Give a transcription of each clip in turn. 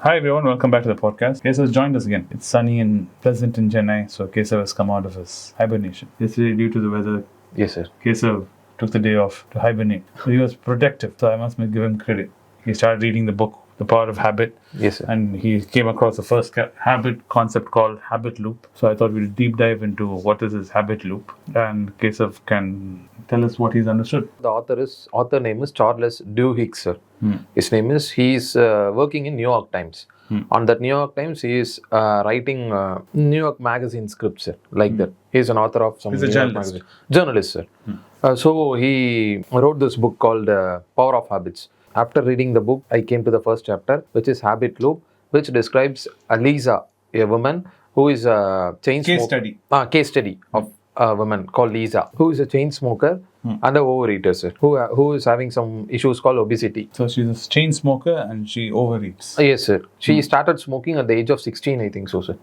Hi everyone, welcome back to the podcast. Keshav has joined us again. It's sunny and pleasant in Chennai, so Keshav has come out of his hibernation. Yesterday, due to the weather, Yes, sir. Keshav took the day off to hibernate. So he was protective, so I must give him credit. He started reading the book, The Power of Habit. Yes, sir. And he came across the first habit concept called habit loop. So I thought we'd deep dive into what is this habit loop. And Keshav can tell us what he's understood. The author name is Charles Duhigg, sir. His name is, he is working in New York Times. On that New York Times, he is writing New York Magazine scripts, sir, like that. He is an author of some He's a New York journalist. magazine. Journalist, sir. So he wrote this book called Power of Habits. After reading the book, I came to the first chapter, which is Habit Loop, which describes Lisa, a woman who is a chain smoker. Case study of a woman called Lisa, who is a chain smoker and a overeater, sir, who is having some issues called obesity. So she's a chain smoker and she overeats. Yes, sir. She started smoking at the age of 16, I think so, sir.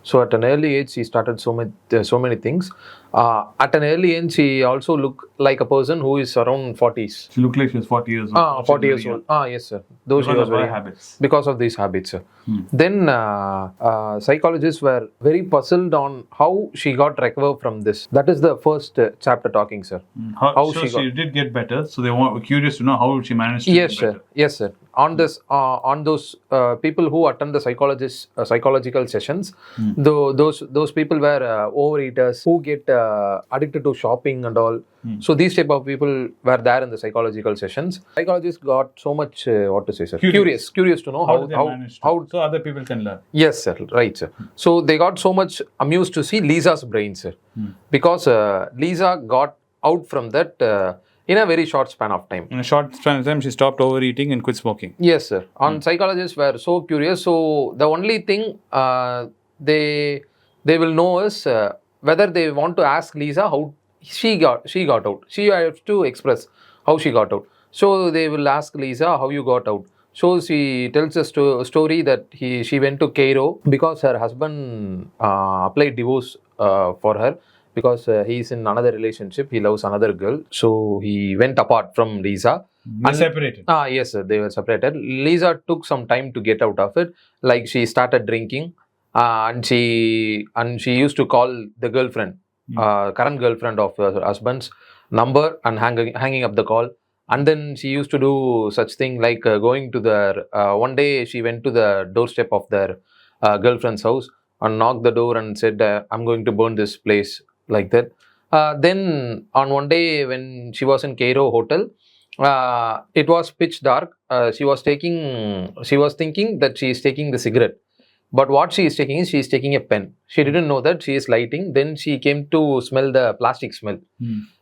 So at an early age, she started so many things. At an early age, she also looked like a person who is around 40s. She looked like she was 40 years old. 40 years old. Yes, sir. Those Because she of was her very habits. because of these habits, sir. Then psychologists were very puzzled on how she got recovered from this. That is the first chapter talking, sir. How she did get better, so they were curious to know how she managed to get better. Yes, sir. On this, on those people who attend the psychological sessions, those people were overeaters who get addicted to shopping and all. So these type of people were there in the psychological sessions. Psychologists got so much curious to know how so other people can learn. Yes, sir. Right, sir. So they got so much amused to see Lisa's brain, sir, because Lisa got out from that in a very short span of time. In a short span of time, she stopped overeating and quit smoking. Yes, sir. Psychologists were so curious. So the only thing they will know is whether they want to ask Lisa how she got out. She has to express how she got out. So they will ask Lisa how you got out. So she tells a story that she went to Cairo because her husband applied divorce for her. Because he is in another relationship, he loves another girl. So he went apart from Lisa. They separated. Yes, sir, they were separated. Lisa took some time to get out of it. Like she started drinking, and she used to call the girlfriend, current girlfriend of her husband's number and hanging up the call. And then she used to do such thing like going to their. One day she went to the doorstep of their girlfriend's house and knocked the door and said, "I'm going to burn this place." Like that. Then on one day when she was in Cairo hotel, it was pitch dark. She was thinking that she is taking the cigarette, but what she is taking is she is taking a pen. She didn't know that she is lighting. Then she came to smell the plastic smell.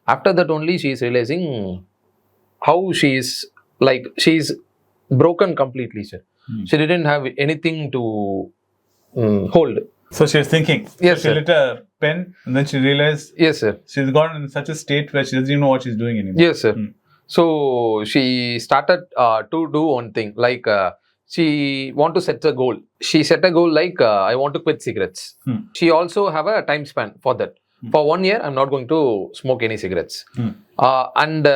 After that only she is realizing how she is broken completely, sir. She didn't have anything to hold. So she was thinking. Yes, so she lit a pen and then she realized. Yes, sir. She's gone in such a state where she doesn't even know what she's doing anymore. Yes, sir. So she started to do one thing, like she want to set a goal. She set a goal like I want to quit cigarettes. She also have a time span for that. For 1 year, I'm not going to smoke any cigarettes. And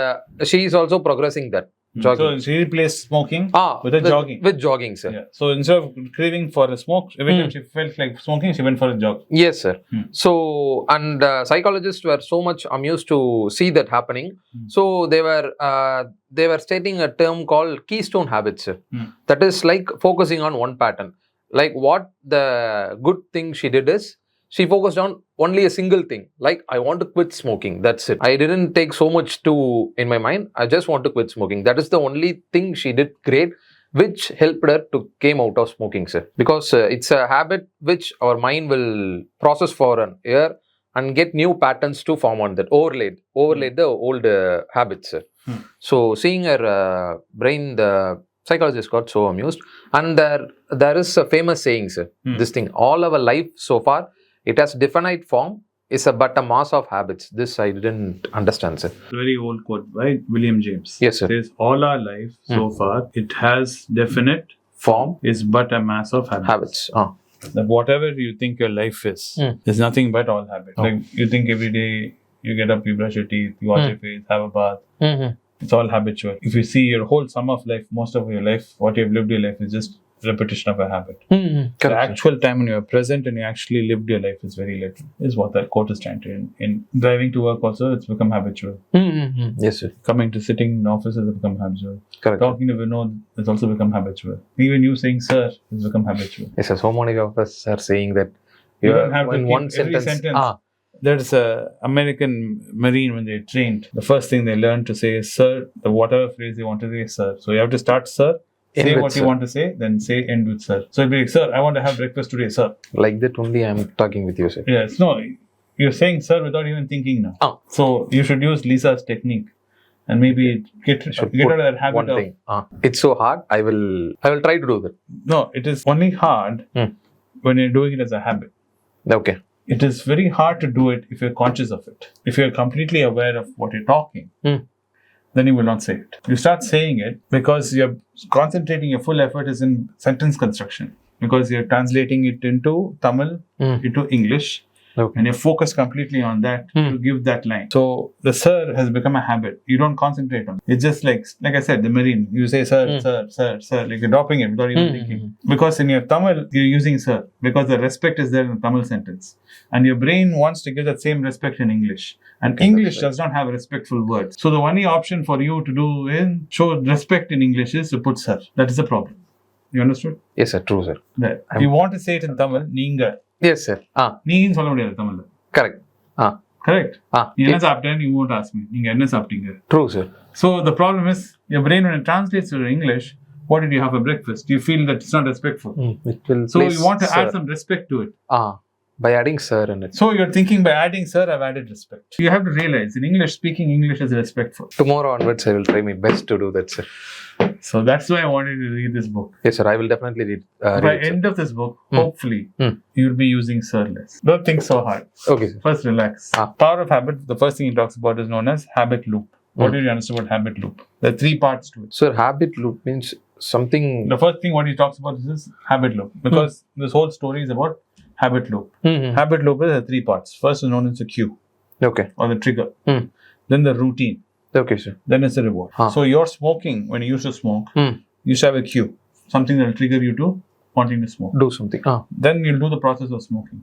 she is also progressing that. Jogging. So she replaced smoking with jogging. With jogging, sir. Yeah. So instead of craving for a smoke, every time she felt like smoking, she went for a jog. Yes, sir. So, and psychologists were so much amused to see that happening. So they were stating a term called keystone habits, sir. That is like focusing on one pattern. Like what the good thing she did is, she focused on only a single thing, like I want to quit smoking. That's it. I didn't take so much in my mind. I just want to quit smoking. That is the only thing she did great, which helped her to came out of smoking, sir. Because it's a habit which our mind will process for an year and get new patterns to form on that. Overlaid the old habits, sir. So seeing her brain, the psychologist got so amused. And there is a famous saying, sir. This thing, all our life so far, it has definite form, is but a mass of habits. This I didn't understand, sir. Very old quote by William James. Yes, sir. It says, all our life so far, it has definite form, is but a mass of habits. That whatever you think your life is, is nothing but all habits. Like you think every day you get up, you brush your teeth, you wash your face, have a bath. It's all habitual. If you see your whole sum of life, most of your life, what you've lived your life is just repetition of a habit. Correct, The sir. actual time when you're present and you actually lived your life is very little, is what that quote is trying to. In driving to work also, it's become habitual. Yes, sir. Coming to sitting in offices has become habitual. Correct. Talking to Vinod has also become habitual. Even you saying sir has become habitual. Yes, sir. So many of us are saying that You don't have to in keep one every sentence. There's a American Marine when they trained. The first thing they learned to say is sir. The whatever phrase they want to say is sir. So you have to start sir. End Say with what you sir. want to say, then say end with sir. So it'll be like, sir, I want to have breakfast today, sir. Like that only I'm talking with you, sir. Yes, no, you're saying sir without even thinking now. So you should use Lisa's technique and maybe get out of that habit One thing. It's so hard. I will try to do that. No, it is only hard when you're doing it as a habit. Okay. It is very hard to do it if you're conscious of it. If you're completely aware of what you're talking, then you will not say it. You start saying it because you're concentrating, your full effort is in sentence construction. Because you're translating it into Tamil, into English, and you're focused completely on that to give that line. So the sir has become a habit. You don't concentrate on it. It's just like I said, the Marine. You say sir, sir, like you're dropping it without even thinking. Because in your Tamil, you're using sir because the respect is there in the Tamil sentence. And your brain wants to give that same respect in English. And English does not have respectful words. So the only option for you to do in show respect in English is to put sir. That is the problem. You understood? Yes, sir. True, sir. That. If you want to say it in Tamil, neenga. Yes, sir. நீன்னு சொல்ல முடியாது தமிழ்ல. Correct. Correct. நீ என்ன சாப்பிட்டேன்னு you won't ask me. நீங்க என்ன சாப்பிட்டீங்க? True, sir. So the problem is your brain when it translates to English, what did you have for breakfast? You feel that it's not respectful. It will So you want to add some respect to it. By adding sir in it. So you're thinking by adding sir, I've added respect. You have to realize in English, speaking English is respectful. Tomorrow onwards, I will try my best to do that, sir. So that's why I wanted to read this book. Yes, sir. I will definitely read. By end of this book, hopefully, you'll be using sir less. Don't think so hard. Okay, sir. First, relax. Power of habit, the first thing he talks about is known as habit loop. What did you understand about habit loop? There are 3 parts to it. Sir, habit loop means something... The first thing what he talks about is this habit loop. Because this whole story is about habit loop. Habit loop is 3 parts. First is known as the cue. Okay. Or the trigger. Then the routine. Okay, sir. Then it's the reward. So you're smoking, when you used to smoke, you should have a cue. Something that will trigger you to wanting to smoke. Do something. Then you'll do the process of smoking.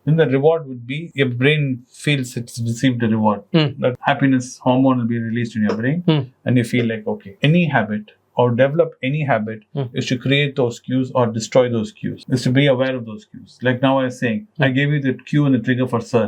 Then the reward would be, your brain feels it's received a reward. That happiness hormone will be released in your brain. And you feel like, okay, any habit or develop any habit is to create those cues or destroy those cues. Is to be aware of those cues. Like now I was saying, I gave you the cue and the trigger for sir.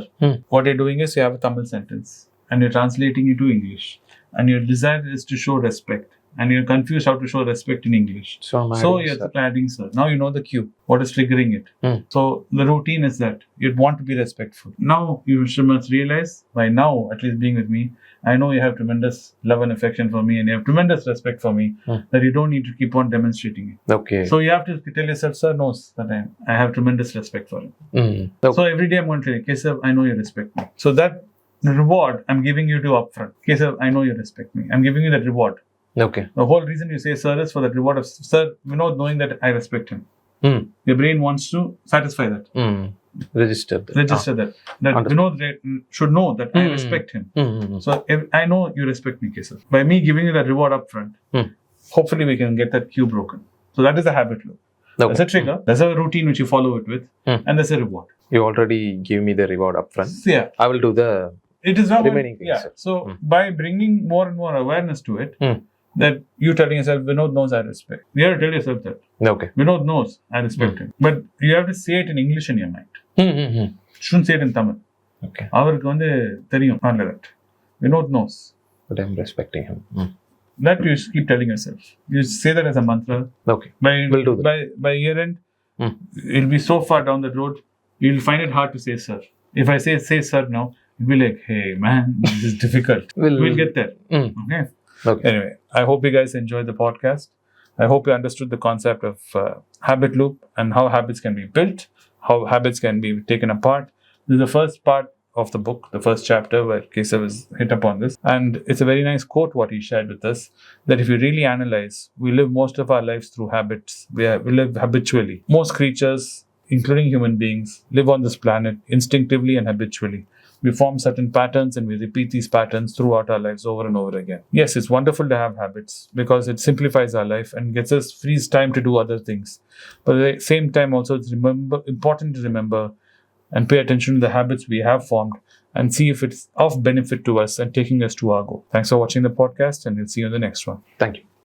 What you're doing is you have a Tamil sentence and you're translating it to English. And your desire is to show respect. And you're confused how to show respect in English. So you're adding sir. Now you know the cue. What is triggering it? So the routine is that you'd want to be respectful. Now you must realize, by now, at least being with me, I know you have tremendous love and affection for me and you have tremendous respect for me that you don't need to keep on demonstrating it. Okay. So you have to tell yourself, sir knows that I have tremendous respect for him. So every day I'm going to tell you, Keshav, I know you respect me. So that reward I'm giving you to upfront. Keshav, I know you respect me. I'm giving you that reward. Okay. The whole reason you say sir is for that reward of sir, Vinod knowing that I respect him. Your brain wants to satisfy that. Register that. That Vinod should know that I respect him. So I know you respect me, Keshav. By me giving you that reward upfront, hopefully we can get that cue broken. So that is a habit loop. Okay. There's a trigger, there's a routine which you follow it with, and there's a reward. You already give me the reward upfront. Yeah. I will do the remaining things. Yeah. So by bringing more and more awareness to it, that you telling yourself, Vinod knows I respect. You have to tell yourself that. Okay. Vinod knows I respect him. But you have to say it in English in your mind. Shouldn't say it in Tamil. Okay. அவருக்கு வந்து தெரியும். Not like that. Vinod knows. But I'm respecting him. That you keep telling yourself. You say that as a mantra. Okay. We'll do that. By year end, it'll be so far down the road, you'll find it hard to say sir. If I say sir now, you'll be like, hey man, this is difficult. We'll get there. Okay. Anyway, I hope you guys enjoyed the podcast. I hope you understood the concept of habit loop and how habits can be built, how habits can be taken apart. This is the first part of the book, the first chapter where Keshav has hit upon this. And it's a very nice quote what he shared with us, that if you really analyze, we live most of our lives through habits. We live habitually. Most creatures, including human beings, live on this planet instinctively and habitually. We form certain patterns and we repeat these patterns throughout our lives over and over again. Yes, it's wonderful to have habits because it simplifies our life and gets us frees time to do other things. But at the same time, also it's important to remember and pay attention to the habits we have formed and see if it's of benefit to us and taking us to our goal. Thanks for watching the podcast, and we'll see you in the next one. Thank you.